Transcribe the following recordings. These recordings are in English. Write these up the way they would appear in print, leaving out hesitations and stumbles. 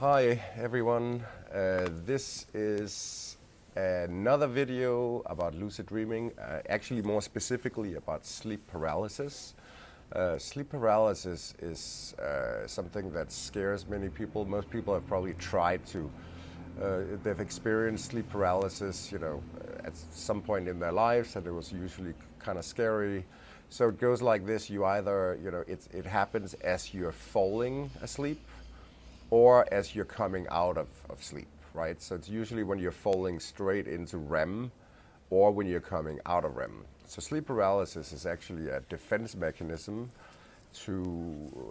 Hi everyone, this is another video about lucid dreaming, actually more specifically about sleep paralysis. Sleep paralysis is something that scares many people. Most people have probably tried to, they've experienced sleep paralysis, at some point in their lives, and it was usually kind of scary. So it goes like this: you either, it happens as you're falling asleep, or as you're coming out of sleep, right? So it's usually when you're falling straight into REM or when you're coming out of REM. So sleep paralysis is actually a defense mechanism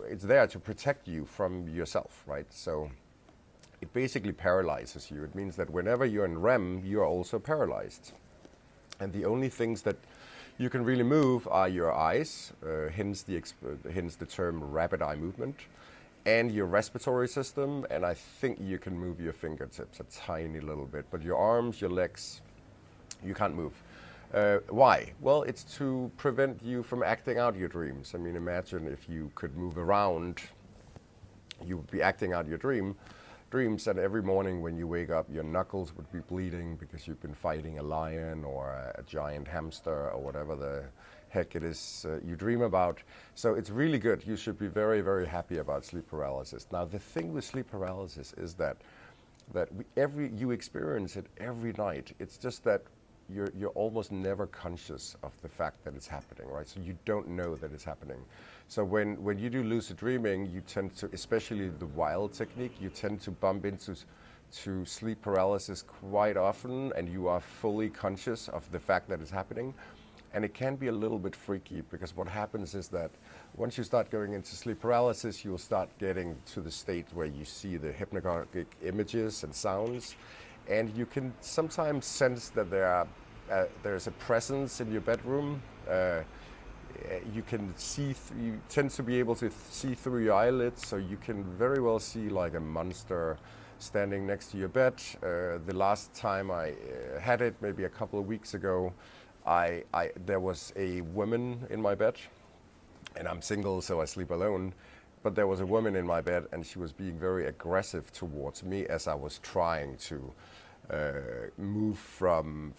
it's there to protect you from yourself, right? So it basically paralyzes you. It means that whenever you're in REM, you're also paralyzed. And the only things that you can really move are your eyes, hence the term rapid eye movement, and your respiratory system, and I think you can move your fingertips a tiny little bit, but your arms, your legs, you can't move. Why? Well, it's to prevent you from acting out your dreams. I mean, imagine if you could move around, you would be acting out your dreams, and every morning when you wake up, your knuckles would be bleeding because you've been fighting a lion or a giant hamster or whatever the heck it is you dream about. So it's really good. You should be very, very happy about sleep paralysis. Now, the thing with sleep paralysis is that you experience it every night. It's just that you're almost never conscious of the fact that it's happening, right? So you don't know that it's happening. So when you do lucid dreaming, you tend to, especially the wild technique, you tend to bump into sleep paralysis quite often, and you are fully conscious of the fact that it's happening. And it can be a little bit freaky, because what happens is that once you start going into sleep paralysis, you'll start getting to the state where you see the hypnagogic images and sounds, and you can sometimes sense that there's a presence in your bedroom. You tend to be able to see through your eyelids, so you can very well see like a monster standing next to your bed. The last time I had it, maybe a couple of weeks ago, there was a woman in my bed, and I'm single, so I sleep alone. But there was a woman in my bed, and she was being very aggressive towards me as I was trying to move from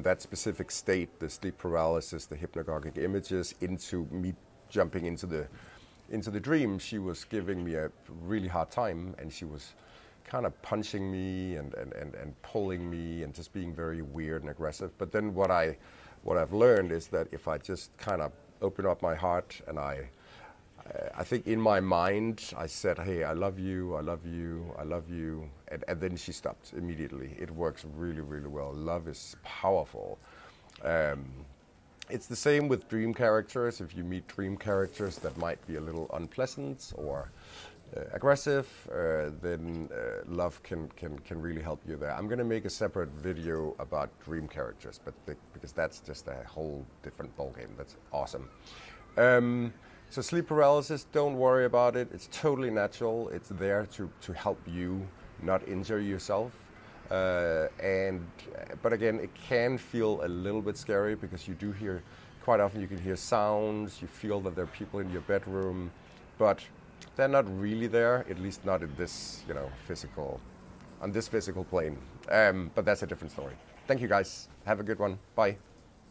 that specific state, the sleep paralysis, the hypnagogic images, into me jumping into the dream. She was giving me a really hard time, and she was kind of punching me and pulling me and just being very weird and aggressive. But then what I've learned is that if I just kind of open up my heart, and I think in my mind I said, hey, I love you, I love you, I love you, and then she stopped immediately. It works really, really well. Love is powerful. It's the same with dream characters. If you meet dream characters that might be a little unpleasant or aggressive, then love can really help you there. I'm going to make a separate video about dream characters, because that's just a whole different ballgame. That's awesome. So sleep paralysis, don't worry about it. It's totally natural. It's there to help you not injure yourself. But again, it can feel a little bit scary, because you do hear, quite often you can hear sounds, you feel that there are people in your bedroom, but they're not really there, at least not in this, on this physical plane. But that's a different story. Thank you guys. Have a good one. Bye.